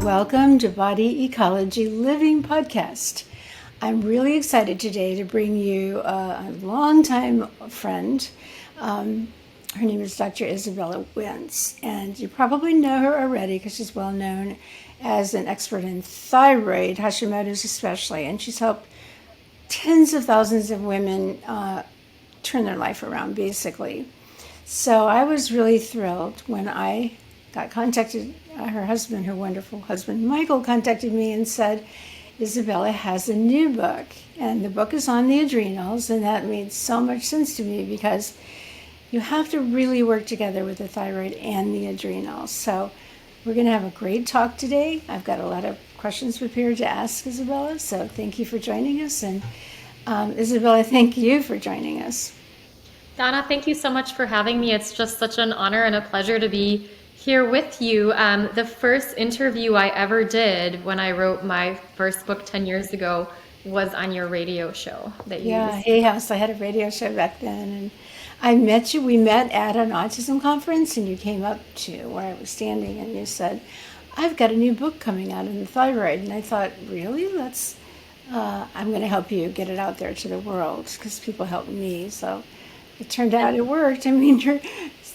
welcome to Body Ecology Living Podcast. I'm really excited today to bring you a longtime friend. Her name is Dr. Izabella Wentz, and you probably know her already because she's well known as an expert in thyroid, Hashimoto's especially, and she's helped tens of thousands of women turn their life around, basically. So I was really thrilled when I got contacted. Her husband, her wonderful husband, Michael, contacted me and said, Izabella has a new book, and the book is on the adrenals, and that made so much sense to me because you have to really work together with the thyroid and the adrenals. So we're going to have a great talk today. I've got a lot of questions prepared to ask Izabella, so thank you for joining us. And Izabella, thank you for joining us. Donna, thank you so much for having me. It's just such an honor and a pleasure to be here with you. The first interview I ever did when I wrote my first book 10 years ago was on your radio show that you used. Hay House. I had a radio show back then, and I met you. We met at an autism conference, and you came up to where I was standing, and you said, I've got a new book coming out on the thyroid. And I thought, really? I'm going to help you get it out there to the world because people helped me. So it turned out it worked. I mean,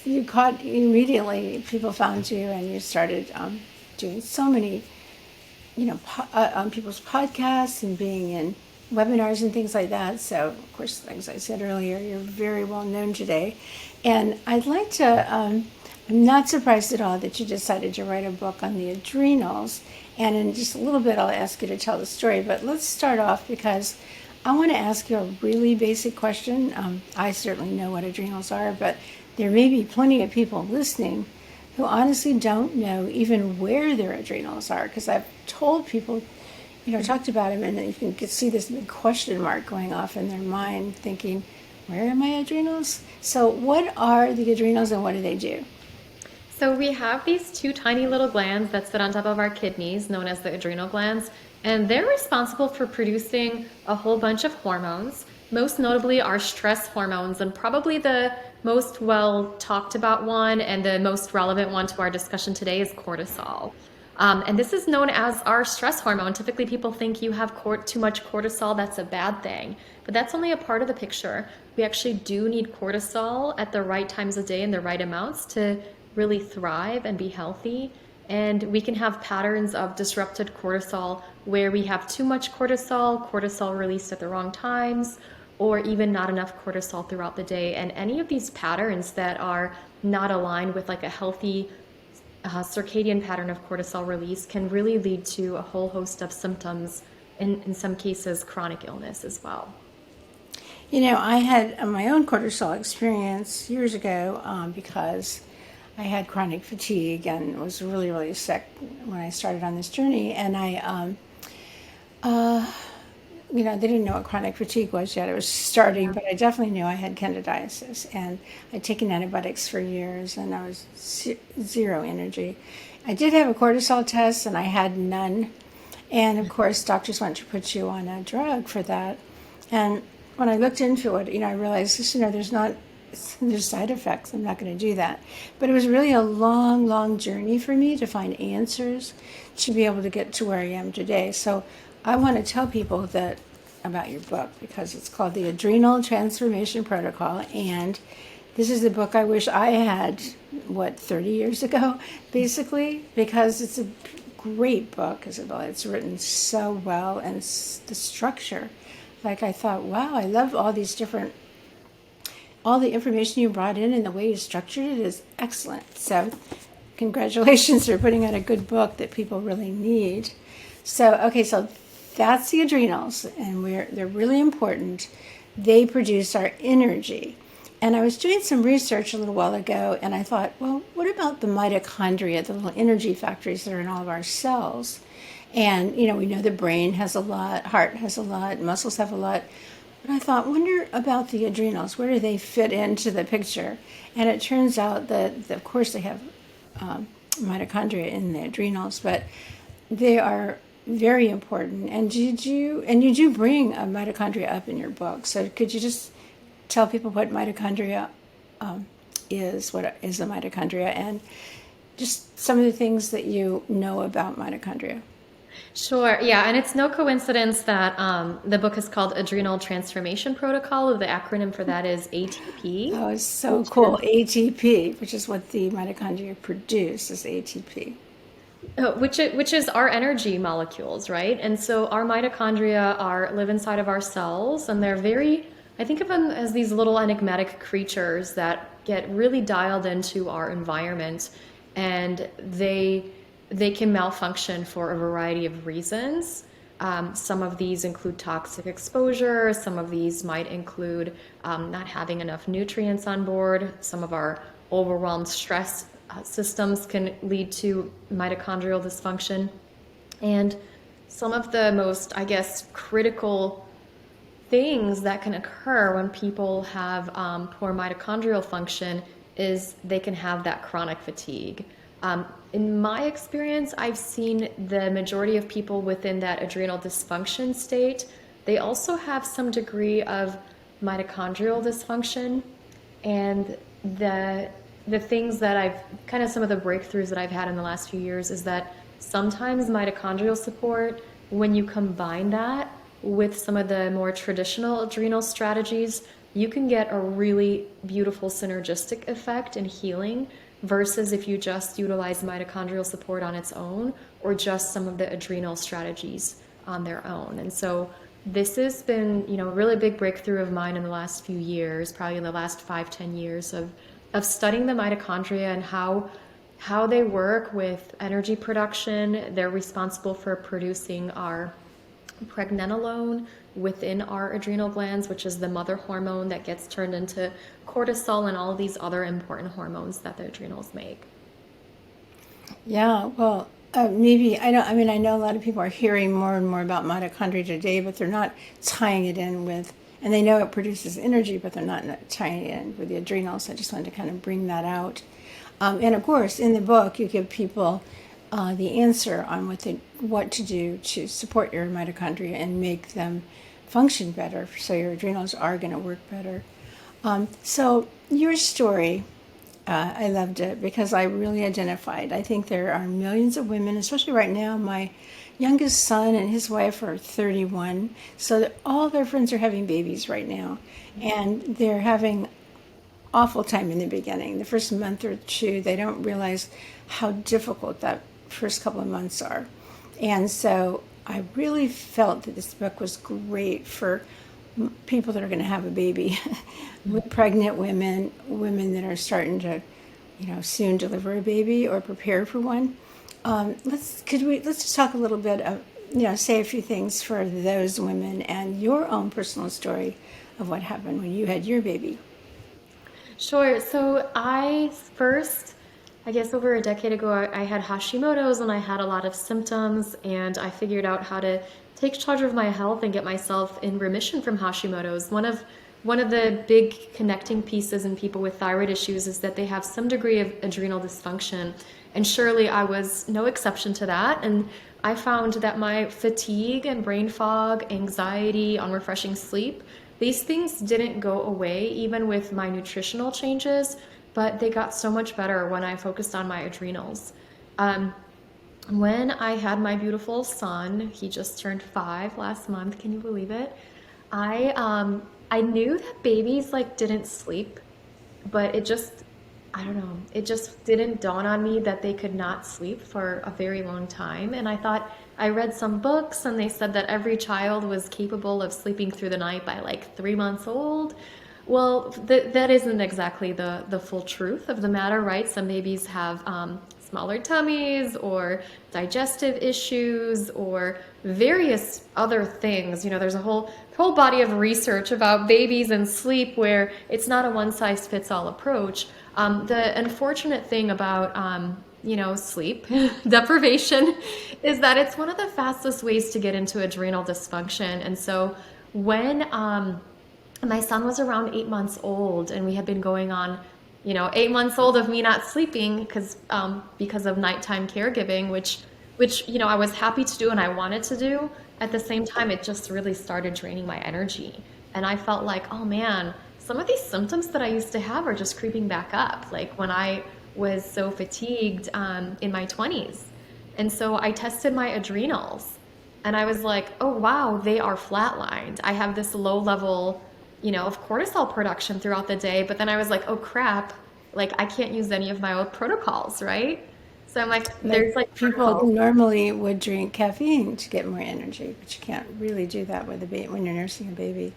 you caught immediately. People found you, and you started doing so many, on people's podcasts and being in webinars and things like that. So, of course, as I said earlier, you're very well known today. And I'd like to, I'm not surprised at all that you decided to write a book on the adrenals. And in just a little bit, I'll ask you to tell the story. But let's start off because I want to ask you a really basic question. I certainly know what adrenals are, but there may be plenty of people listening who honestly don't know even where their adrenals are, because I've told people, talked about them, and you can see this big question mark going off in their mind thinking, where are my adrenals? So what are the adrenals and what do they do? So we have these two tiny little glands that sit on top of our kidneys, known as the adrenal glands, and they're responsible for producing a whole bunch of hormones, most notably our stress hormones, and probably the most well talked about one and the most relevant one to our discussion today is cortisol. And this is known as our stress hormone. Typically people think you have too much cortisol, that's a bad thing, but that's only a part of the picture. We actually do need cortisol at the right times of day in the right amounts to really thrive and be healthy. And we can have patterns of disrupted cortisol where we have too much cortisol released at the wrong times, or even not enough cortisol throughout the day. And any of these patterns that are not aligned with like a healthy circadian pattern of cortisol release can really lead to a whole host of symptoms, in some cases chronic illness as well. I had my own cortisol experience years ago because I had chronic fatigue and was really, really sick when I started on this journey. And they didn't know what chronic fatigue was yet. It was starting, but I definitely knew I had candidiasis. And I'd taken antibiotics for years, and I was zero energy. I did have a cortisol test, and I had none. And, of course, doctors want to put you on a drug for that. And when I looked into it, I realized, there's side effects. I'm not going to do that. But it was really a long, long journey for me to find answers to be able to get to where I am today. So I want to tell people about your book because it's called the Adrenal Transformation Protocol, and this is the book I wish I had, 30 years ago, basically, because it's a great book, Izabella. It's written so well, and the structure, I thought, wow, I love all the information you brought in and the way you structured it is excellent. So congratulations for putting out a good book that people really need. So that's the adrenals, and they're really important. They produce our energy. And I was doing some research a little while ago, and I thought, well, what about the mitochondria, the little energy factories that are in all of our cells? And, we know the brain has a lot, heart has a lot, muscles have a lot. But I thought, wonder about the adrenals. Where do they fit into the picture? And it turns out that of course, they have mitochondria in the adrenals, but they are very important. And you do bring a mitochondria up in your book. So could you just tell people what mitochondria is? What is a mitochondria? And just some of the things that you know about mitochondria. Sure. Yeah. And it's no coincidence that the book is called Adrenal Transformation Protocol. The acronym for that is ATP, Oh, it's so which cool. is ATP, which is what the mitochondria produce, is ATP. which is our energy molecules, right? And so our mitochondria are live inside of our cells, and they're very, I think of them as these little enigmatic creatures that get really dialed into our environment, and they can malfunction for a variety of reasons. Some of these include toxic exposure. Some of these might include not having enough nutrients on board. Some of our overwhelmed stress systems can lead to mitochondrial dysfunction. And some of the most, I guess, critical things that can occur when people have poor mitochondrial function is they can have that chronic fatigue. In my experience, I've seen the majority of people within that adrenal dysfunction state, they also have some degree of mitochondrial dysfunction. And the things that I've kind of some of the breakthroughs that I've had in the last few years is that sometimes mitochondrial support, when you combine that with some of the more traditional adrenal strategies, you can get a really beautiful synergistic effect in healing versus if you just utilize mitochondrial support on its own or just some of the adrenal strategies on their own. And so this has been, a really big breakthrough of mine in the last few years, probably in the last 5-10 years of studying the mitochondria and how they work with energy production. They're responsible for producing our pregnenolone within our adrenal glands, which is the mother hormone that gets turned into cortisol and all these other important hormones that the adrenals make. Yeah, well, maybe I know. I mean, I know a lot of people are hearing more and more about mitochondria today, but they're not tying it in with, and they know it produces energy, but they're not tying it in with the adrenals. I just wanted to kind of bring that out. And of course, in the book, you give people the answer on what to do to support your mitochondria and make them function better, so your adrenals are going to work better. So your story, I loved it because I really identified. I think there are millions of women, especially right now. My youngest son and his wife are 31, so that all their friends are having babies right now, and they're having awful time in the beginning. The first month or two, they don't realize how difficult that first couple of months are. And so I really felt that this book was great for people that are going to have a baby, pregnant women, women that are starting to, soon deliver a baby or prepare for one. Let's just talk a little bit of, say a few things for those women and your own personal story of what happened when you had your baby. Sure. So I guess over a decade ago, I had Hashimoto's and I had a lot of symptoms, and I figured out how to take charge of my health and get myself in remission from Hashimoto's. One of the big connecting pieces in people with thyroid issues is that they have some degree of adrenal dysfunction, and surely I was no exception to that. And I found that my fatigue and brain fog, anxiety, unrefreshing sleep, these things didn't go away even with my nutritional changes, but they got so much better when I focused on my adrenals. When I had my beautiful son, he just turned 5 last month. Can you believe it? I knew that babies didn't sleep, but I don't know, it just didn't dawn on me that they could not sleep for a very long time. And I read some books and they said that every child was capable of sleeping through the night by 3 months old. Well, that isn't exactly the full truth of the matter, right? Some babies have smaller tummies or digestive issues or various other things. There's a whole body of research about babies and sleep where it's not a one-size-fits-all approach. The unfortunate thing about sleep deprivation is that it's one of the fastest ways to get into adrenal dysfunction. And so when my son was around 8 months old and we had been going on 8 months old of me not sleeping because of nighttime caregiving, which I was happy to do and I wanted to do. At the same time, it just really started draining my energy. And I felt like, oh man, some of these symptoms that I used to have are just creeping back up. Like when I was so fatigued in my 20s. And so I tested my adrenals and I was like, oh, wow, they are flatlined. I have this low level, of cortisol production throughout the day. But then I was like, oh, crap, like I can't use any of my old protocols, right? So I'm like, Like there's like people protocols. normally would drink caffeine to get more energy, but you can't really do that with a baby when you're nursing a baby.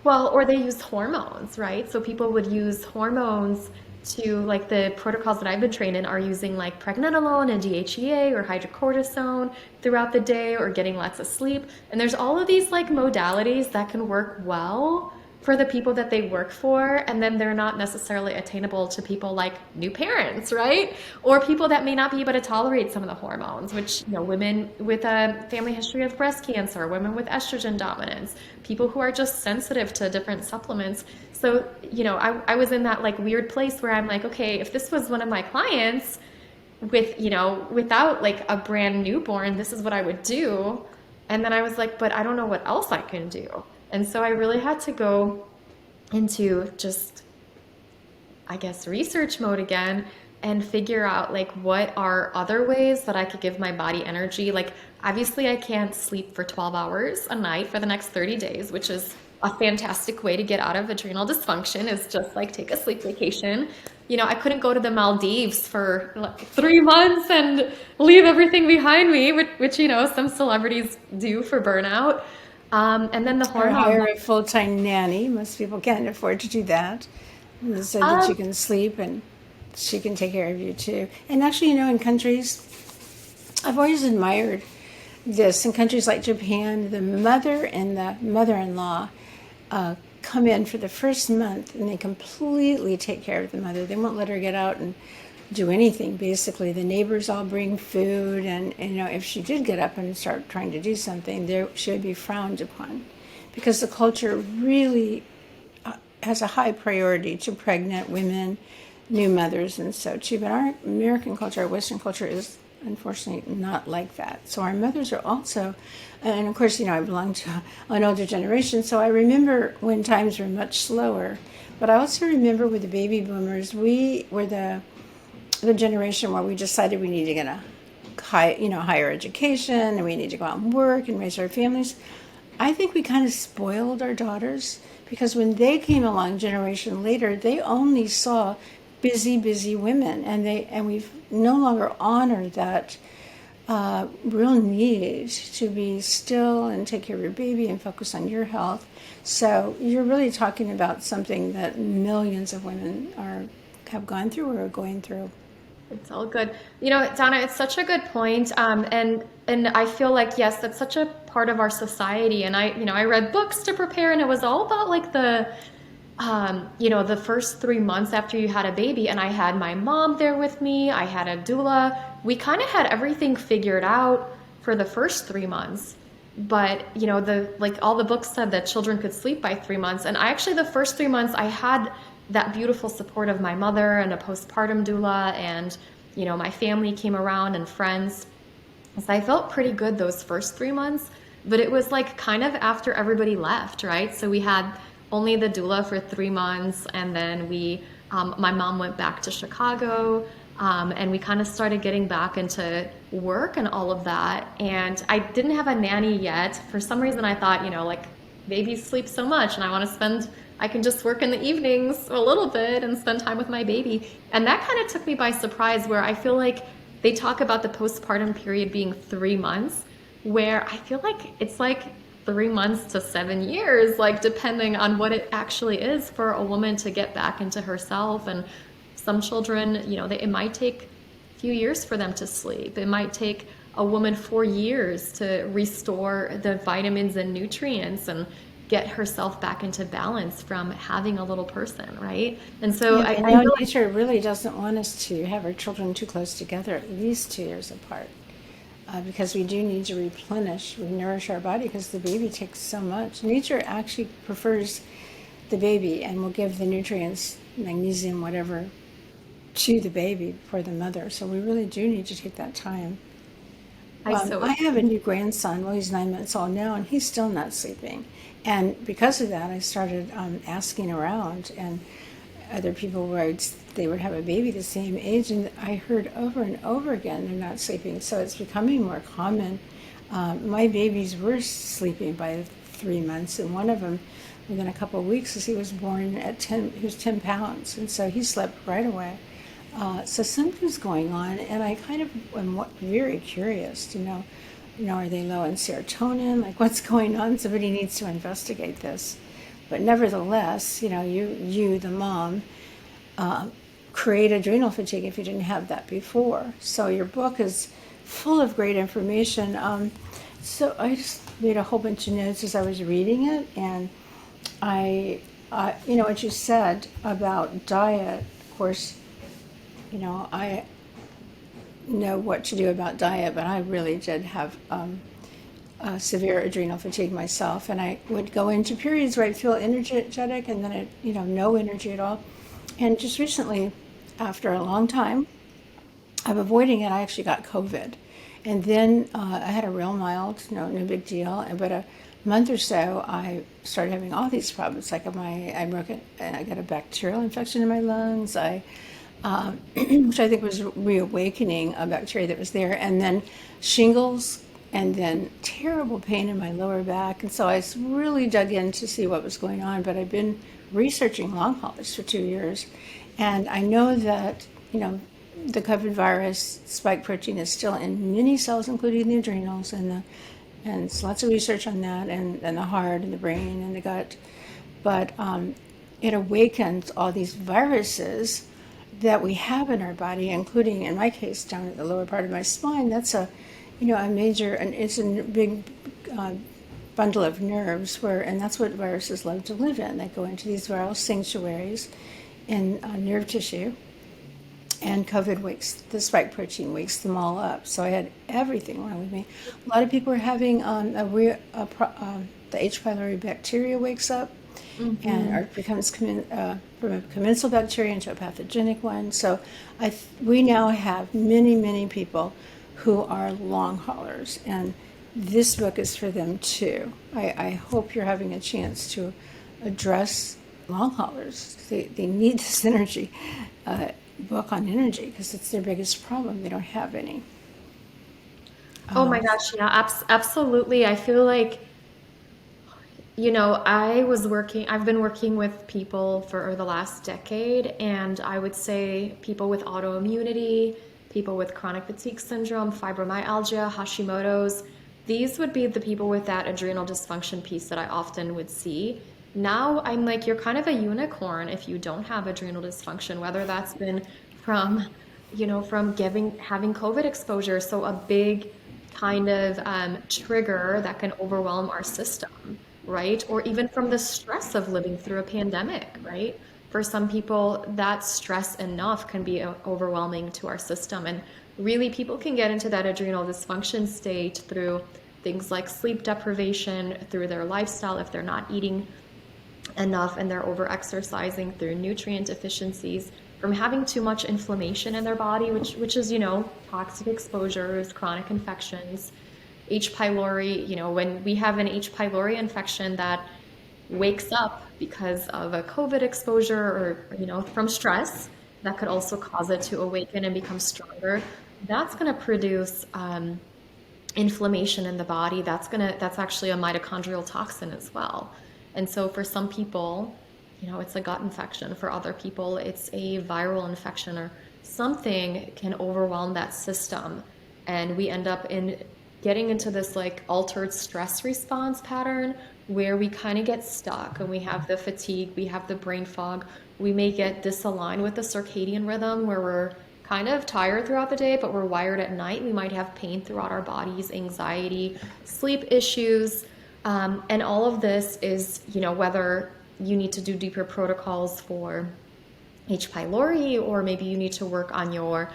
Well, or they use hormones, right? So people would use hormones to, like the protocols that I've been trained in are using like pregnenolone and DHEA or hydrocortisone throughout the day or getting lots of sleep. And there's all of these like modalities that can work well for the people that they work for, and then they're not necessarily attainable to people like new parents, right? Or people that may not be able to tolerate some of the hormones, which, women with a family history of breast cancer, women with estrogen dominance, people who are just sensitive to different supplements. So, I was in that like weird place where I'm like, okay, if this was one of my clients with, without like a brand newborn, this is what I would do. And then I was like, but I don't know what else I can do. And so I really had to go into just, I guess, research mode again and figure out like what are other ways that I could give my body energy. Like obviously I can't sleep for 12 hours a night for the next 30 days, which is a fantastic way to get out of adrenal dysfunction is just like take a sleep vacation. I couldn't go to the Maldives for like 3 months and leave everything behind me, which some celebrities do for burnout. And then the Or hormones. hire a full-time nanny. Most people can't afford to do that. So that you Um, can sleep and she can take care of you too. And actually, in countries, I've always admired this. In countries like Japan, the mother and the mother-in-law come in for the first month and they completely take care of the mother. They won't let her get out and do anything. Basically, the neighbors all bring food, and if she did get up and start trying to do something, there she would be frowned upon, because the culture really has a high priority to pregnant women, new mothers, and so too. But our American culture, our Western culture, is unfortunately not like that. So our mothers are also, and of course, I belong to an older generation, so I remember when times were much slower. But I also remember with the baby boomers, we were the generation where we decided we need to get a higher education and we need to go out and work and raise our families. I think we kind of spoiled our daughters because when they came along generation later, they only saw busy women, and we've no longer honored that real need to be still and take care of your baby and focus on your health. So you're really talking about something that millions of women have gone through or are going through. It's all good. Donna, it's such a good point. And I feel like yes, that's such a part of our society. And I read books to prepare, and it was all about like the first 3 months after you had a baby. And I had my mom there with me. I had a doula. We kind of had everything figured out for the first 3 months. But all the books said that children could sleep by 3 months. And I actually the first 3 months I had that beautiful support of my mother and a postpartum doula, and my family came around and friends. So I felt pretty good those first 3 months, but it was like kind of after everybody left, right? So we had only the doula for 3 months, and then my mom went back to Chicago, and we kind of started getting back into work and all of that. And I didn't have a nanny yet. For some reason, I thought, like babies sleep so much, and I can just work in the evenings a little bit and spend time with my baby. And that kind of took me by surprise, where I feel like they talk about the postpartum period being 3 months, where I feel like it's like 3 months to 7 years, like depending on what it actually is for a woman to get back into herself. And some children, it might take a few years for them to sleep. It might take a woman 4 years to restore the vitamins and nutrients and get herself back into balance from having a little person, right? And so Yeah, but I feel like nature really doesn't want us to have our children too close together, at least 2 years apart, because we do need to nourish our body, because the baby takes so much. Nature actually prefers the baby and will give the nutrients, magnesium, whatever, to the baby before the mother. So we really do need to take that time. I so I have a new grandson. Well, he's 9 months old now, and he's still not sleeping. And because of that, I started asking around, and other people where they would have a baby the same age, and I heard over and over again they're not sleeping. So it's becoming more common. My babies were sleeping by 3 months, and one of them within a couple of weeks, as he was born at 10, he was 10 pounds, and so he slept right away. So something's going on, and I kind of am very curious to know, are they low in serotonin? Like, what's going on? Somebody needs to investigate this. But nevertheless, you, the mom, create adrenal fatigue if you didn't have that before. So your book is full of great information. So I just made a whole bunch of notes as I was reading it, and what you said about diet, of course, I know what to do about diet, but I really did have severe adrenal fatigue myself, and I would go into periods where I'd feel energetic, and then no energy at all. And just recently, after a long time of avoiding it, I actually got COVID, and then I had a real mild, no big deal, but a month or so, I started having all these problems. Like I got a bacterial infection in my lungs. Which I think was reawakening a bacteria that was there, and then shingles, and then terrible pain in my lower back. And so I really dug in to see what was going on, but I've been researching long haulers for 2 years, and I know that, the COVID virus spike protein is still in many cells, including the adrenals, and it's lots of research on that, and the heart, and the brain, and the gut. But it awakens all these viruses that we have in our body, including, in my case, down at the lower part of my spine. That's a major, and it's a big bundle of nerves and that's what viruses love to live in. They go into these viral sanctuaries in nerve tissue, and COVID the spike protein wakes them all up. So I had everything wrong with me. A lot of people are having the H. pylori bacteria wakes up, and becomes from a commensal bacteria into a pathogenic one. So we now have many, many people who are long haulers, and this book is for them too. I hope you're having a chance to address long haulers. They need this energy, book on energy, because it's their biggest problem. They don't have any. Oh my gosh, yeah, absolutely. I feel like, I've been working with people for the last decade, and I would say people with autoimmunity, people with chronic fatigue syndrome, fibromyalgia, Hashimoto's, these would be the people with that adrenal dysfunction piece that I often would see. Now I'm like, you're kind of a unicorn if you don't have adrenal dysfunction, whether that's been from, from having COVID exposure, so a big kind of trigger that can overwhelm our system, right? Or even from the stress of living through a pandemic, right? For some people, that stress enough can be overwhelming to our system. And really, people can get into that adrenal dysfunction state through things like sleep deprivation, through their lifestyle, if they're not eating enough and they're over-exercising, through nutrient deficiencies, from having too much inflammation in their body, which is, toxic exposures, chronic infections, H. pylori, when we have an H. pylori infection that wakes up because of a COVID exposure or, from stress, that could also cause it to awaken and become stronger. That's going to produce inflammation in the body. That's actually a mitochondrial toxin as well. And so for some people, it's a gut infection. For other people, it's a viral infection, or something can overwhelm that system. And we end up getting into this like altered stress response pattern where we kind of get stuck, and we have the fatigue, we have the brain fog, we may get disaligned with the circadian rhythm where we're kind of tired throughout the day, but we're wired at night. We might have pain throughout our bodies, anxiety, sleep issues, and all of this is, whether you need to do deeper protocols for H. pylori, or maybe you need to work on your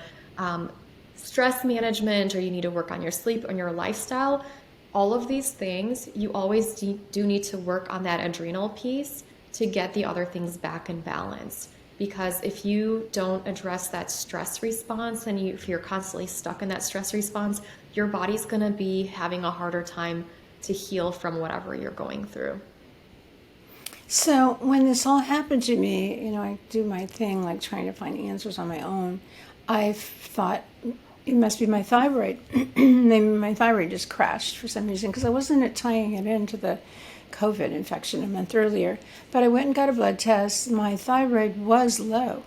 stress management, or you need to work on your sleep and your lifestyle. All of these things, you always do need to work on that adrenal piece to get the other things back in balance. Because if you don't address that stress response, and if you're constantly stuck in that stress response, your body's going to be having a harder time to heal from whatever you're going through. So when this all happened to me, I do my thing, like trying to find answers on my own. I thought it must be my thyroid. Maybe my thyroid just crashed for some reason because I wasn't tying it into the COVID infection a month earlier. But I went and got a blood test. My thyroid was low.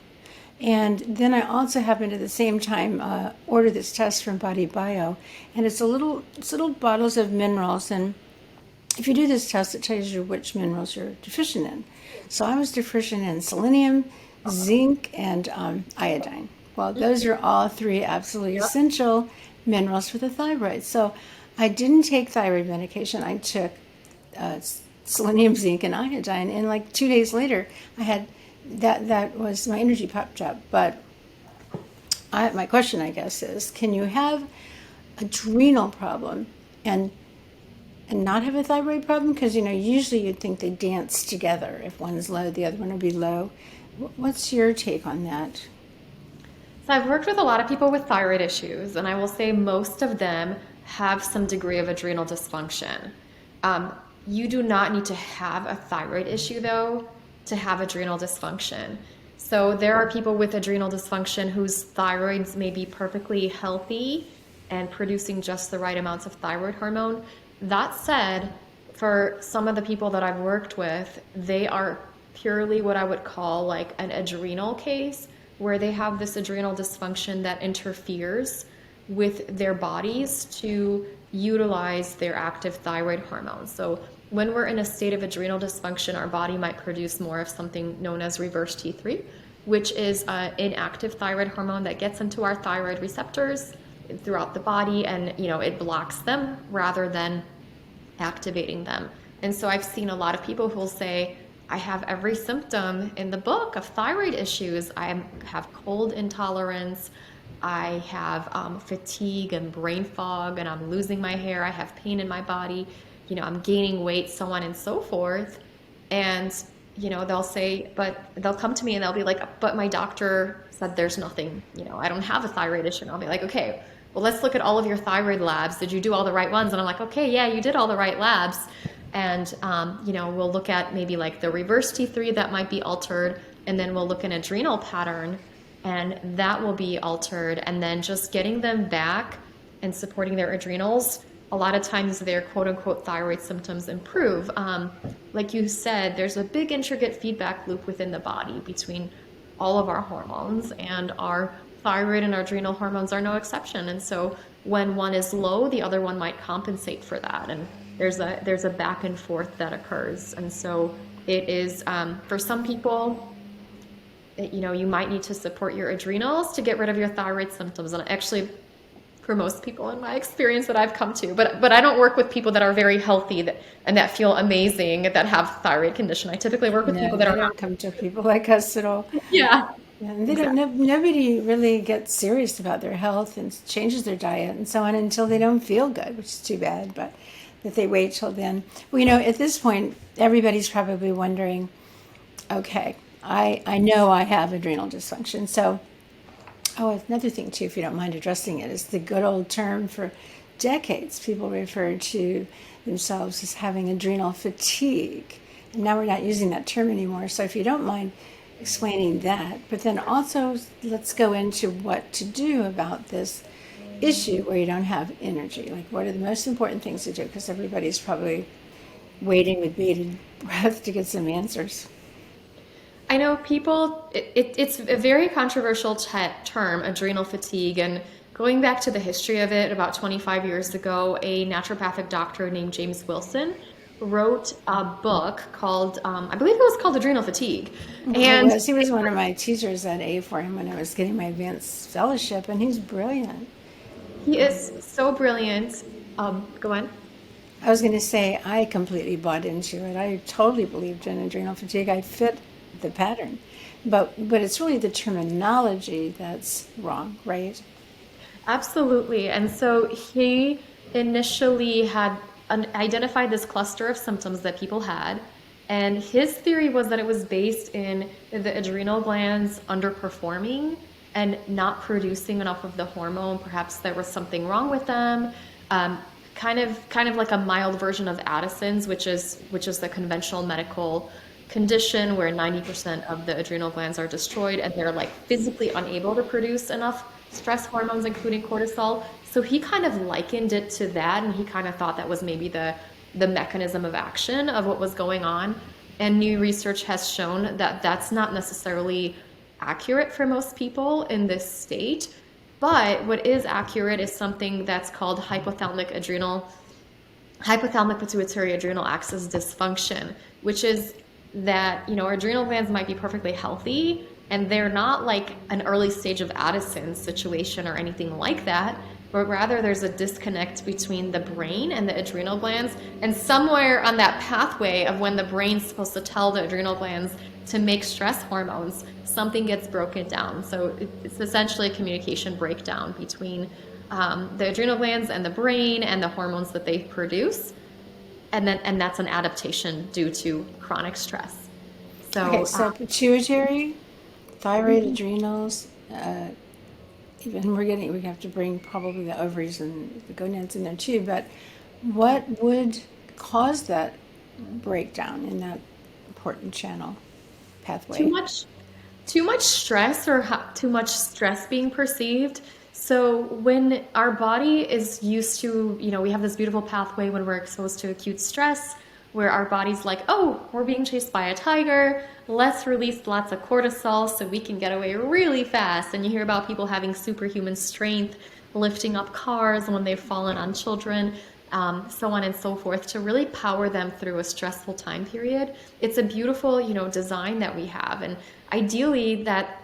And then I also happened at the same time order this test from Body Bio, and it's little bottles of minerals, and if you do this test, it tells you which minerals you're deficient in. So I was deficient in selenium, zinc, and iodine. Well, those are all three absolutely essential minerals for the thyroid. So I didn't take thyroid medication. I took selenium, zinc, and iodine, and like 2 days later, I had that was my energy popped up. But my question, I guess, is can you have adrenal problem and not have a thyroid problem? Because usually you'd think they dance together. If one's low, the other one will be low. What's your take on that? So I've worked with a lot of people with thyroid issues, and I will say most of them have some degree of adrenal dysfunction. You do not need to have a thyroid issue, though, to have adrenal dysfunction. So there are people with adrenal dysfunction whose thyroids may be perfectly healthy and producing just the right amounts of thyroid hormone. That said, for some of the people that I've worked with, they are purely what I would call like an adrenal case, where they have this adrenal dysfunction that interferes with their bodies to utilize their active thyroid hormone. So when we're in a state of adrenal dysfunction, our body might produce more of something known as reverse T3, which is an inactive thyroid hormone that gets into our thyroid receptors throughout the body, and it blocks them rather than activating them. And so I've seen a lot of people who will say, I have every symptom in the book of thyroid issues. I have cold intolerance, I have fatigue and brain fog, and I'm losing my hair, I have pain in my body, I'm gaining weight, so on and so forth. And they'll say, but they'll come to me and they'll be like, but my doctor said there's nothing, I don't have a thyroid issue. And I'll be like, okay, well, let's look at all of your thyroid labs. Did you do all the right ones? And I'm like, okay, yeah, you did all the right labs. And, we'll look at maybe like the reverse T3 that might be altered. And then we'll look at an adrenal pattern and that will be altered. And then just getting them back and supporting their adrenals, a lot of times their quote unquote thyroid symptoms improve. Like you said, there's a big intricate feedback loop within the body between all of our hormones, and our thyroid and our adrenal hormones are no exception. And so when one is low, the other one might compensate for that. And there's a back and forth that occurs. And so it is, for some people, you might need to support your adrenals to get rid of your thyroid symptoms. And actually, for most people in my experience that I've come to, but I don't work with people that are very healthy and that feel amazing that have thyroid condition. I typically work with people that don't come to people like us at all. Yeah. And they don't. Nobody really gets serious about their health and changes their diet and so on until they don't feel good, which is too bad. But that they wait till then. Well, at this point, everybody's probably wondering, okay, I know I have adrenal dysfunction. So, another thing too, if you don't mind addressing it, is the good old term for decades. People referred to themselves as having adrenal fatigue. And now we're not using that term anymore. So if you don't mind explaining that, but then also let's go into what to do about this issue where you don't have energy. Like, what are the most important things to do? Because everybody's probably waiting with bated breath to get some answers. I know people, it's a very controversial term, adrenal fatigue. And going back to the history of it, about 25 years ago, a naturopathic doctor named James Wilson wrote a book called, I believe it was called Adrenal Fatigue. And he was one of my teachers at A4M when I was getting my advanced fellowship, and he's brilliant. He is so brilliant. Go on. I was going to say, I completely bought into it. I totally believed in adrenal fatigue. I fit the pattern. But it's really the terminology that's wrong, right? Absolutely. And so he initially had identified this cluster of symptoms that people had. And his theory was that it was based in the adrenal glands underperforming and not producing enough of the hormone. Perhaps there was something wrong with them. Kind of like a mild version of Addison's, which is the conventional medical condition where 90% of the adrenal glands are destroyed and they're like physically unable to produce enough stress hormones, including cortisol. So he kind of likened it to that, and he kind of thought that was maybe the mechanism of action of what was going on. And new research has shown that that's not necessarily accurate for most people in this state. But what is accurate is something that's called hypothalamic pituitary adrenal axis dysfunction, which is that, our adrenal glands might be perfectly healthy and they're not like an early stage of Addison's situation or anything like that, but rather there's a disconnect between the brain and the adrenal glands. And somewhere on that pathway of when the brain's supposed to tell the adrenal glands to make stress hormones, something gets broken down. So it's essentially a communication breakdown between the adrenal glands and the brain and the hormones that they produce. And that's an adaptation due to chronic stress. So, Okay, so pituitary, thyroid, adrenals, even we have to bring probably the ovaries and the gonads in there too, but what would cause that breakdown in that important channel pathway? too much stress or too much stress being perceived. So when our body is used to, we have this beautiful pathway when we're exposed to acute stress where our body's like, oh, we're being chased by a tiger, let's release lots of cortisol so we can get away really fast. And you hear about people having superhuman strength, lifting up cars when they've fallen on children, so on and so forth, to really power them through a stressful time period. It's a beautiful, design that we have. And ideally that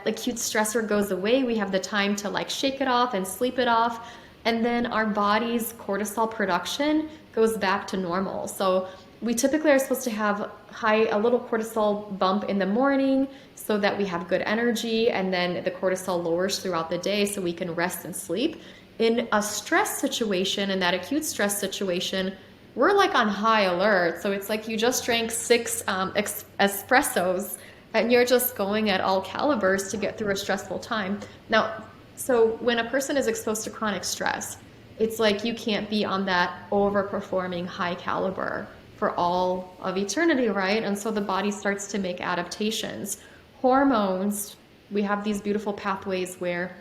acute stressor goes away, we have the time to like shake it off and sleep it off. And then our body's cortisol production goes back to normal. So we typically are supposed to have a little cortisol bump in the morning so that we have good energy, and then the cortisol lowers throughout the day so we can rest and sleep. In a stress situation, in that acute stress situation, we're like on high alert. So it's like you just drank 6 espressos and you're just going at all calibers to get through a stressful time. Now, so when a person is exposed to chronic stress, it's like you can't be on that overperforming high caliber for all of eternity, right? And so the body starts to make adaptations. Hormones, we have these beautiful pathways where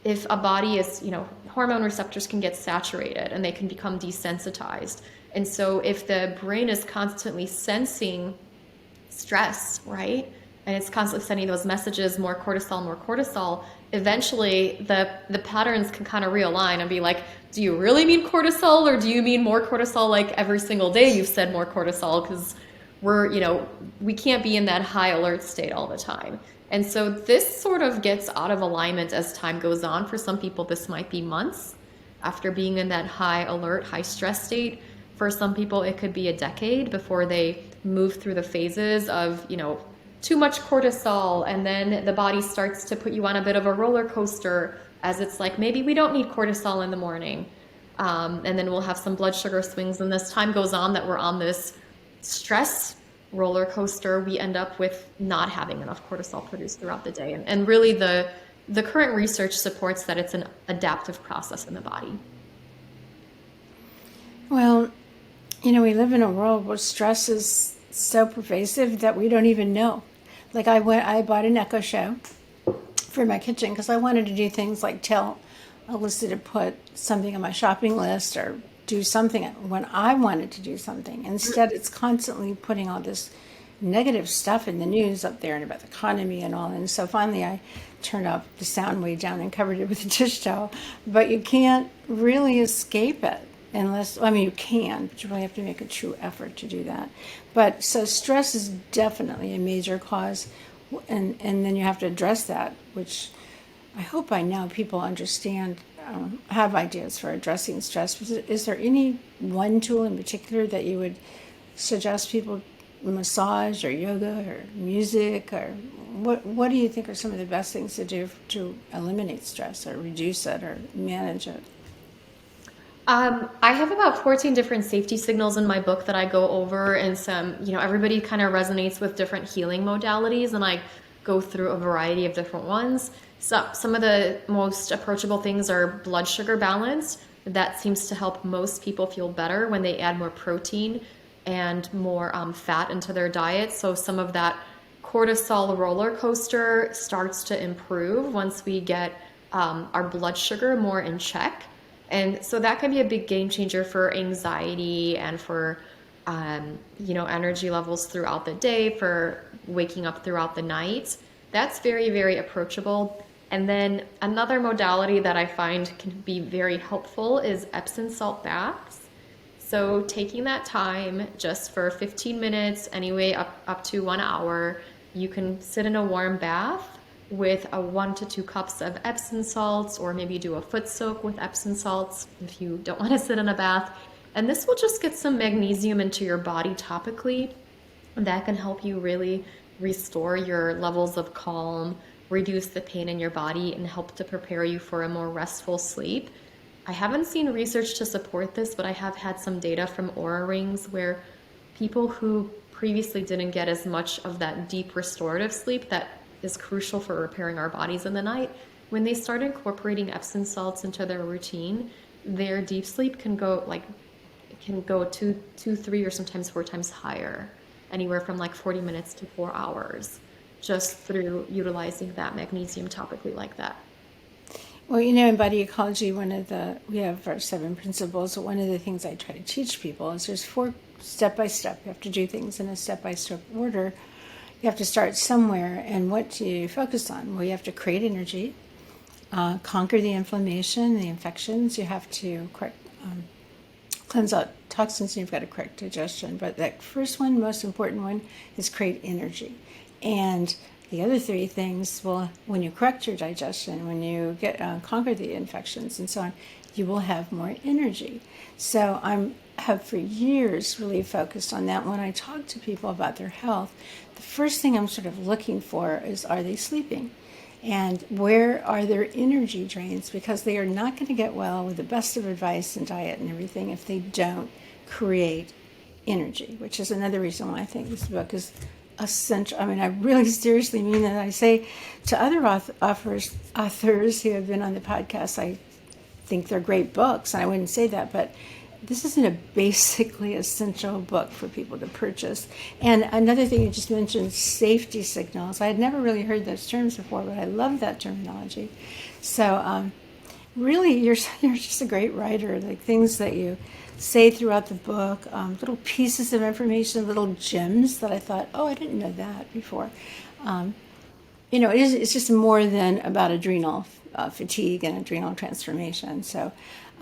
if a body is, hormone receptors can get saturated and they can become desensitized. And so if the brain is constantly sensing stress, right? And it's constantly sending those messages, more cortisol, eventually the patterns can kind of realign and be like, do you really mean cortisol, or do you mean more cortisol like every single day you've said more cortisol? Because we can't be in that high alert state all the time. And so this sort of gets out of alignment as time goes on. For some people, this might be months after being in that high alert, high stress state. For some people, it could be a decade before they move through the phases of, too much cortisol, and then the body starts to put you on a bit of a roller coaster as it's like, maybe we don't need cortisol in the morning. And then we'll have some blood sugar swings, and as time goes on that we're on this stress roller coaster, we end up with not having enough cortisol produced throughout the day. And really the current research supports that it's an adaptive process in the body. Well, we live in a world where stress is so pervasive that we don't even know. Like I bought an Echo Show for my kitchen because I wanted to do things like tell Alyssa to put something on my shopping list or do something when I wanted to do something. Instead, it's constantly putting all this negative stuff in the news up there and about the economy and all. And so finally I turned off the sound way down and covered it with a dish towel. But you can't really escape it unless, you can, but you really have to make a true effort to do that. But so stress is definitely a major cause, and then you have to address that, which I hope by now people understand, have ideas for addressing stress. Is there any one tool in particular that you would suggest people, massage or yoga or music, or what do you think are some of the best things to do to eliminate stress or reduce it or manage it? I have about 14 different safety signals in my book that I go over, and some, everybody kind of resonates with different healing modalities, and I go through a variety of different ones. So some of the most approachable things are blood sugar balance. That seems to help most people feel better when they add more protein and more fat into their diet. So some of that cortisol roller coaster starts to improve once we get our blood sugar more in check. And so that can be a big game changer for anxiety and for, energy levels throughout the day, for waking up throughout the night. That's very, very approachable. And then another modality that I find can be very helpful is Epsom salt baths. So taking that time just for 15 minutes, anyway, up to 1 hour, you can sit in a warm bath with 1 to 2 cups of Epsom salts, or maybe do a foot soak with Epsom salts if you don't want to sit in a bath. And this will just get some magnesium into your body topically. And that can help you really restore your levels of calm, reduce the pain in your body, and help to prepare you for a more restful sleep. I haven't seen research to support this, but I have had some data from Oura Rings where people who previously didn't get as much of that deep restorative sleep that is crucial for repairing our bodies in the night, when they start incorporating Epsom salts into their routine, their deep sleep can go 2, 3, or sometimes 4 times higher, anywhere from like 40 minutes to 4 hours, just through utilizing that magnesium topically like that. Well, in body ecology, we have our 7 principles. One of the things I try to teach people is there's 4 step by step. You have to do things in a step by step order. You have to start somewhere, and what do you focus on? Well, you have to create energy, conquer the inflammation, the infections. You have to cleanse out toxins, and you've got to correct digestion. But that first one, most important one, is create energy. And the other 3 things, well, when you correct your digestion, when you get conquer the infections and so on, you will have more energy. So I have for years really focused on that. When I talk to people about their health, the first thing I'm sort of looking for is, are they sleeping? And where are their energy drains? Because they are not going to get well with the best of advice and diet and everything if they don't create energy, which is another reason why I think this book is essential. I mean, I really seriously mean that. I say to other authors who have been on the podcast, I think they're great books, and I wouldn't say that, but this isn't a basically essential book for people to purchase. And another thing you just mentioned, safety signals. I had never really heard those terms before, but I love that terminology. So really, you're just a great writer. Like things that you say throughout the book, little pieces of information, little gems that I thought, oh, I didn't know that before. It's just more than about adrenal fatigue and adrenal transformation. So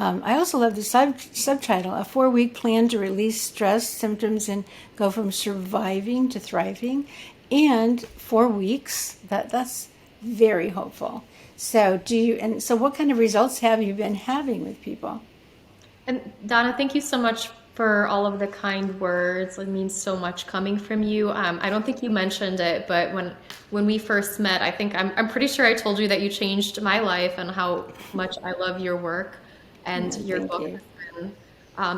I also love the subtitle, A 4-Week Plan to Release Stress Symptoms and Go from Surviving to Thriving. And 4 weeks, that's very hopeful. So so what kind of results have you been having with people? And Donna, thank you so much for all of the kind words. It means so much coming from you. I don't think you mentioned it, but when we first met, I think I'm pretty sure I told you that you changed my life and how much I love your work and your book.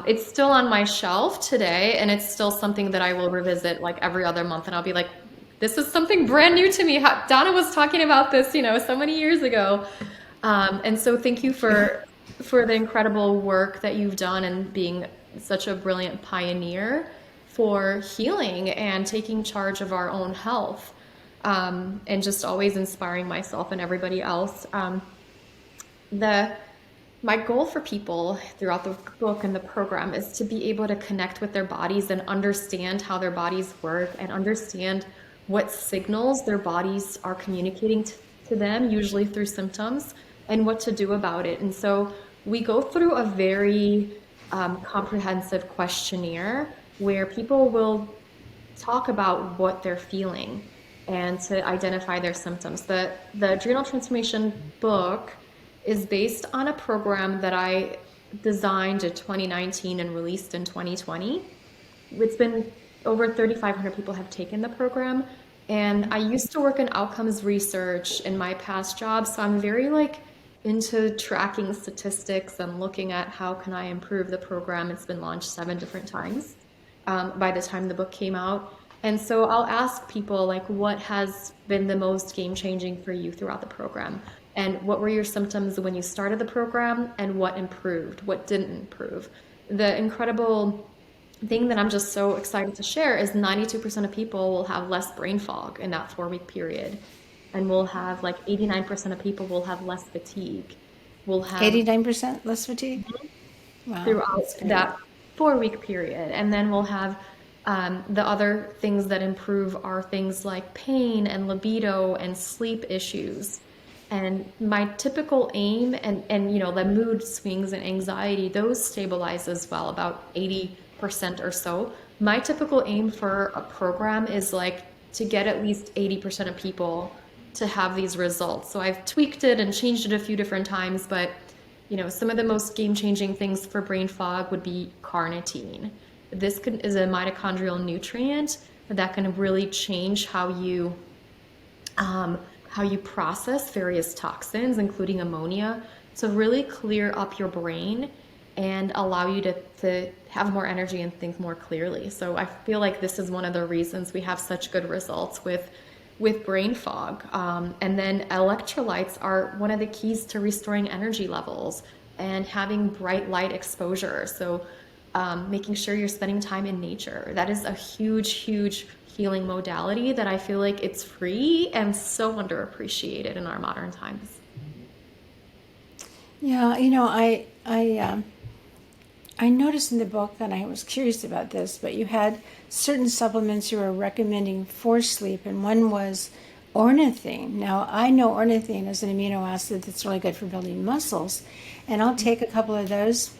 It's still on my shelf today, and it's still something that I will revisit like every other month, and I'll be like, this is something brand new to me. Donna was talking about this, so many years ago. And so thank you for the incredible work that you've done and being such a brilliant pioneer for healing and taking charge of our own health, and just always inspiring myself and everybody else. My goal for people throughout the book and the program is to be able to connect with their bodies and understand how their bodies work and understand what signals their bodies are communicating to them, usually through symptoms, and what to do about it. And so we go through a very comprehensive questionnaire where people will talk about what they're feeling and to identify their symptoms. The Adrenal Transformation book is based on a program that I designed in 2019 and released in 2020. It's been over 3,500 people have taken the program. And I used to work in outcomes research in my past job, so I'm very into tracking statistics and looking at how can I improve the program. It's been launched 7 different times by the time the book came out. And so I'll ask people what has been the most game-changing for you throughout the program? And what were your symptoms when you started the program, and what improved, what didn't improve? The incredible thing that I'm just so excited to share is 92% of people will have less brain fog in that 4 week period. And we'll have like 89% of people will have less fatigue. We'll have 89% less fatigue? Wow, throughout that's great. that 4 week period. And then we'll have the other things that improve are things like pain and libido and sleep issues. And my typical aim and the mood swings and anxiety, those stabilize as well, about 80% or so. My typical aim for a program is like to get at least 80% of people to have these results. So I've tweaked it and changed it a few different times, but some of the most game-changing things for brain fog would be carnitine. Is a mitochondrial nutrient that can really change how you process various toxins, including ammonia, to really clear up your brain and allow you to have more energy and think more clearly. So I feel like this is one of the reasons we have such good results with brain fog. And then electrolytes are one of the keys to restoring energy levels and having bright light exposure. So making sure you're spending time in nature. That is a huge, huge healing modality that I feel like it's free and so underappreciated in our modern times. Yeah, I noticed in the book, and I was curious about this, but you had certain supplements you were recommending for sleep, and one was ornithine. Now, I know ornithine is an amino acid that's really good for building muscles, and I'll take a couple of those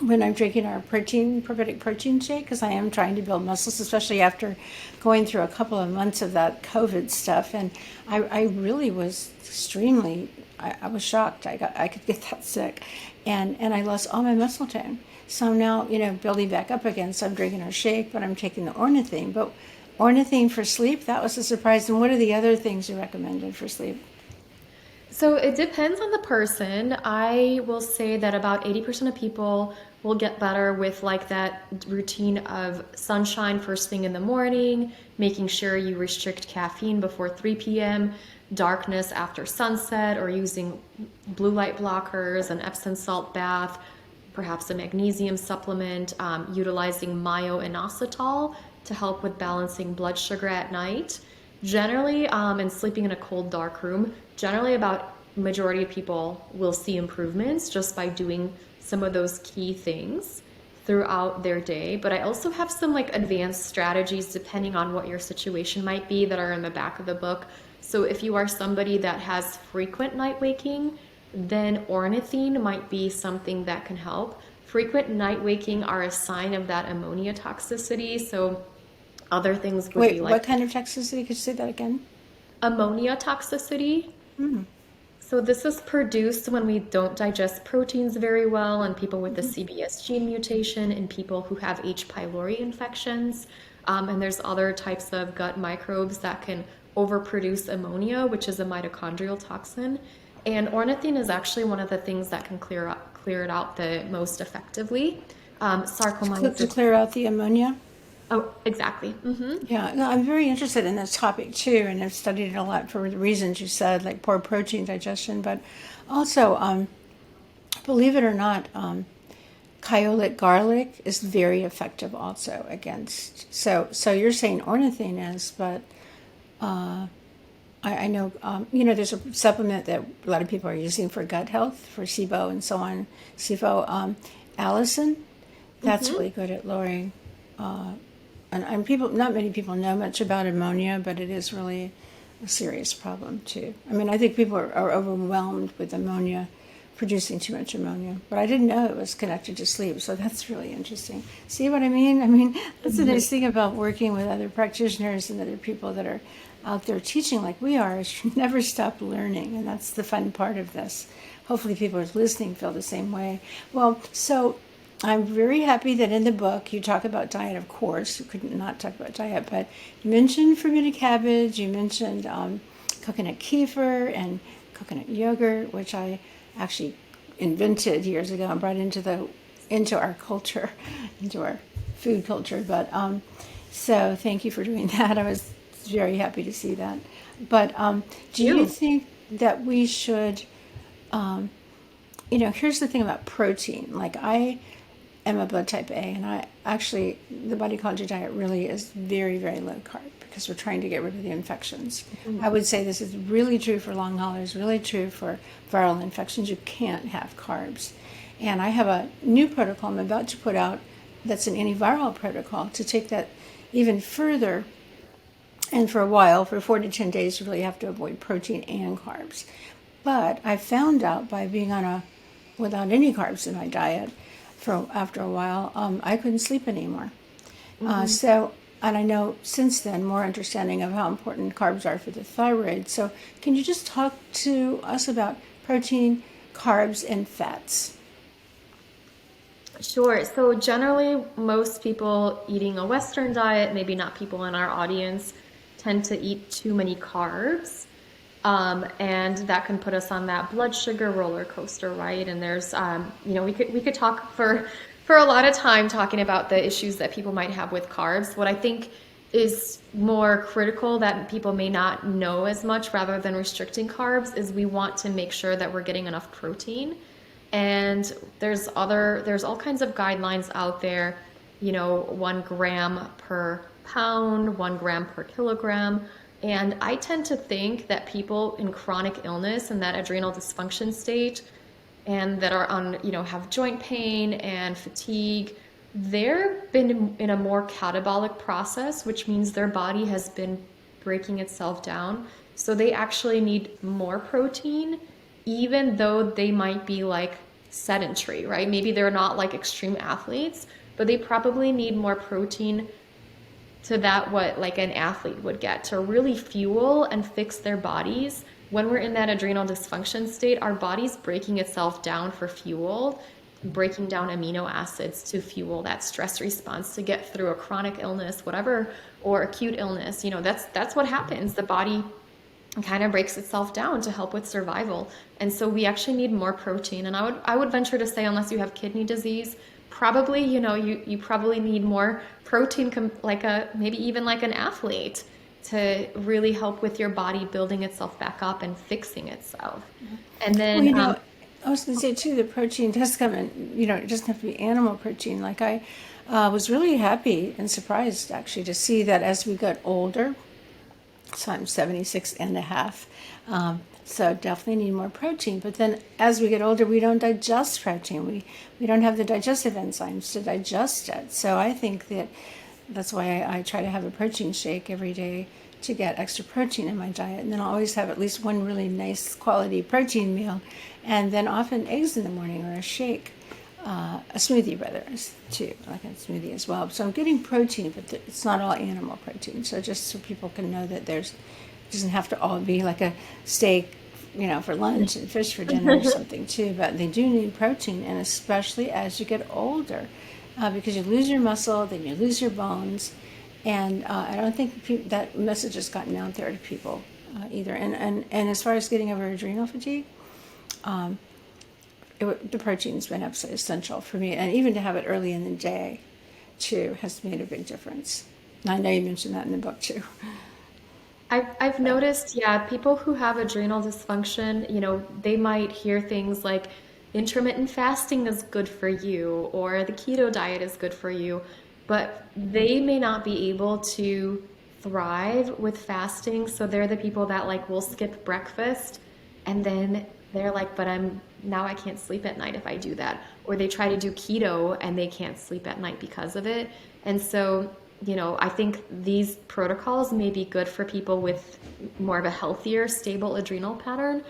when I'm drinking our probiotic protein shake, because I am trying to build muscles, especially after going through a couple of months of that COVID stuff. And I really was I was shocked. I could get that sick. And I lost all my muscle tone. So I'm now, building back up again. So I'm drinking our shake, but I'm taking the ornithine. But ornithine for sleep, that was a surprise. And what are the other things you recommended for sleep? So it depends on the person. I will say that about 80% of people will get better with like that routine of sunshine first thing in the morning, making sure you restrict caffeine before 3 p.m., darkness after sunset, or using blue light blockers, an Epsom salt bath, perhaps a magnesium supplement, utilizing myo-inositol to help with balancing blood sugar at night. Generally, and sleeping in a cold, dark room, generally about majority of people will see improvements just by doing some of those key things throughout their day. But I also have some like advanced strategies depending on what your situation might be that are in the back of the book. So if you are somebody that has frequent night waking, then ornithine might be something that can help. Frequent night waking are a sign of that ammonia toxicity. So other things would be Wait, what like kind of toxicity? Could you say that again? ammonia toxicity. Hmm. So this is produced when we don't digest proteins very well in people with the CBS gene mutation, in people who have H. pylori infections. And there's other types of gut microbes that can overproduce ammonia, which is a mitochondrial toxin. And ornithine is actually one of the things that can clear it out the most effectively. To Sarcomyces. clear out the ammonia? Oh, exactly. Yeah, no, I'm very interested in this topic too, and I've studied it a lot for the reasons you said, like poor protein digestion, but also, believe it or not, kyolic garlic is very effective also against. So you're saying ornithine is, but I know, there's a supplement that a lot of people are using for gut health, for SIBO and so on. SIBO, allicin, that's really good at lowering. And people, not many people know much about ammonia, but it is really a serious problem too. I mean, I think people are overwhelmed with ammonia, producing too much ammonia. But I didn't know it was connected to sleep, so that's really interesting. See what I mean? I mean, that's the nice thing about working with other practitioners and other people that are out there teaching like we are, is you never stop learning, and that's the fun part of this. Hopefully people who are listening feel the same way. Well, so I'm very happy that in the book you talk about diet, of course. You couldn't not talk about diet, but you mentioned fermented cabbage, you mentioned coconut kefir and coconut yogurt, which I actually invented years ago and brought into our culture, into our food culture. But so thank you for doing that. I was very happy to see that. But do you think that we should, here's the thing about protein. Like am a blood type A, and I actually, the body ecology diet really is very, very low carb because we're trying to get rid of the infections. I would say this is really true for long haulers, really true for viral infections. You can't have carbs. And I have a new protocol I'm about to put out that's an antiviral protocol to take that even further. And for a while, for 4 to 10 days, you really have to avoid protein and carbs. But I found out by being on without any carbs in my diet, after a while, I couldn't sleep anymore. And I know since then more understanding of how important carbs are for the thyroid. So can you just talk to us about protein, carbs, and fats? Sure. So generally, most people eating a Western diet, maybe not people in our audience, tend to eat too many carbs. And that can put us on that blood sugar roller coaster, right? And there's, we could talk for a lot of time talking about the issues that people might have with carbs. What I think is more critical that people may not know as much rather than restricting carbs is we want to make sure that we're getting enough protein. And there's all kinds of guidelines out there, 1 gram per pound, 1 gram per kilogram. And I tend to think that people in chronic illness and that adrenal dysfunction state and that are on, have joint pain and fatigue, they've been in a more catabolic process, which means their body has been breaking itself down. So they actually need more protein, even though they might be like sedentary, right? Maybe they're not like extreme athletes, but they probably need more protein to that what like an athlete would get to really fuel and fix their bodies. When we're in that adrenal dysfunction state, our body's breaking itself down for fuel, breaking down amino acids to fuel that stress response to get through a chronic illness, whatever, or acute illness. That's what happens. The body kind of breaks itself down to help with survival. And so we actually need more protein. And I would venture to say, unless you have kidney disease, probably, you probably need more protein, maybe even like an athlete, to really help with your body building itself back up and fixing itself. And then, I was going to say too, the protein does come in, it doesn't have to be animal protein. Like I was really happy and surprised actually to see that as we got older, so I'm 76 and a half, so definitely need more protein. But then as we get older, we don't digest protein. We don't have the digestive enzymes to digest it. So I think that's why I try to have a protein shake every day to get extra protein in my diet. And then I'll always have at least one really nice quality protein meal. And then often eggs in the morning or a shake, a smoothie rather, too, like a smoothie as well. So I'm getting protein, but it's not all animal protein. So just so people can know that it doesn't have to all be like a steak, for lunch and fish for dinner or something too. But they do need protein, and especially as you get older, because you lose your muscle, then you lose your bones. And I don't think that message has gotten out there to people either. And as far as getting over adrenal fatigue, the protein's been absolutely essential for me. And even to have it early in the day, too, has made a big difference. And I know you mentioned that in the book, too. I've noticed, people who have adrenal dysfunction, they might hear things like intermittent fasting is good for you or the keto diet is good for you, but they may not be able to thrive with fasting. So they're the people that will skip breakfast and then they're like, but now I can't sleep at night if I do that. Or they try to do keto and they can't sleep at night because of it. And so I think these protocols may be good for people with more of a healthier, stable adrenal pattern.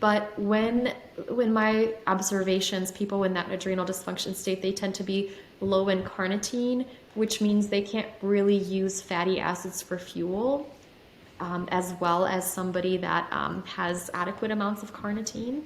But when my observations, people in that adrenal dysfunction state, they tend to be low in carnitine, which means they can't really use fatty acids for fuel, as well as somebody that has adequate amounts of carnitine.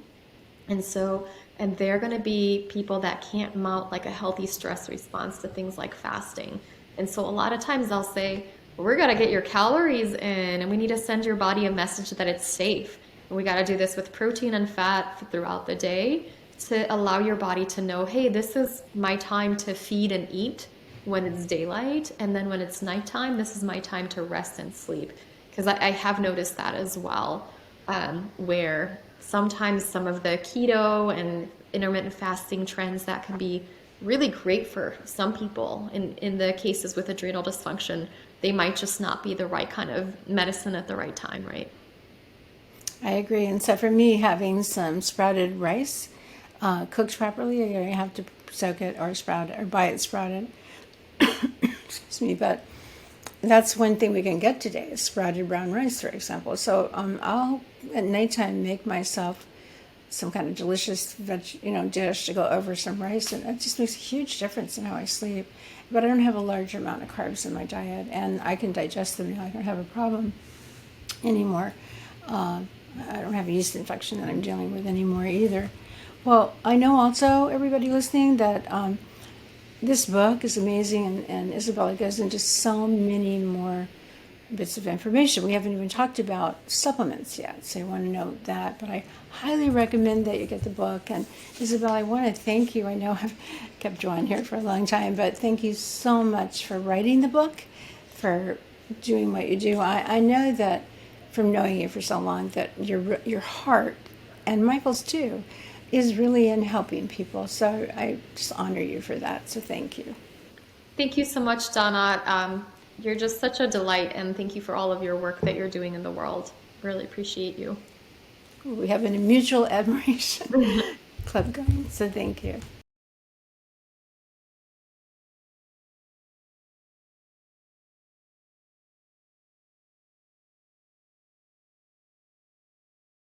And they're going to be people that can't mount a healthy stress response to things like fasting. And so a lot of times they'll say, well, we're going to get your calories in and we need to send your body a message that it's safe. And we got to do this with protein and fat throughout the day to allow your body to know, hey, this is my time to feed and eat when it's daylight. And then when it's nighttime, this is my time to rest and sleep. Because I have noticed that as well, where sometimes some of the keto and intermittent fasting trends that can be really great for some people. In the cases with adrenal dysfunction, they might just not be the right kind of medicine at the right time, right? I agree. And so for me, having some sprouted rice cooked properly, you have to soak it or sprout it or buy it sprouted. Excuse me, but that's one thing we can get today is sprouted brown rice, for example. So I'll at nighttime make myself some kind of delicious dish to go over some rice, and it just makes a huge difference in how I sleep. But I don't have a large amount of carbs in my diet, and I can digest them now. I don't have a problem anymore. I don't have a yeast infection that I'm dealing with anymore either. Well, I know also, everybody listening, that this book is amazing, and Izabella goes into so many more bits of information. We haven't even talked about supplements yet, so you want to know that. But I highly recommend that you get the book. And Izabella, I want to thank you. I know I've kept you on here for a long time, but thank you so much for writing the book, for doing what you do. I know that from knowing you for so long that your heart, and Michael's too, is really in helping people. So I just honor you for that. So thank you. Thank you so much, Donna. You're just such a delight, and thank you for all of your work that you're doing in the world. Really appreciate you. We have a mutual admiration club going, so thank you.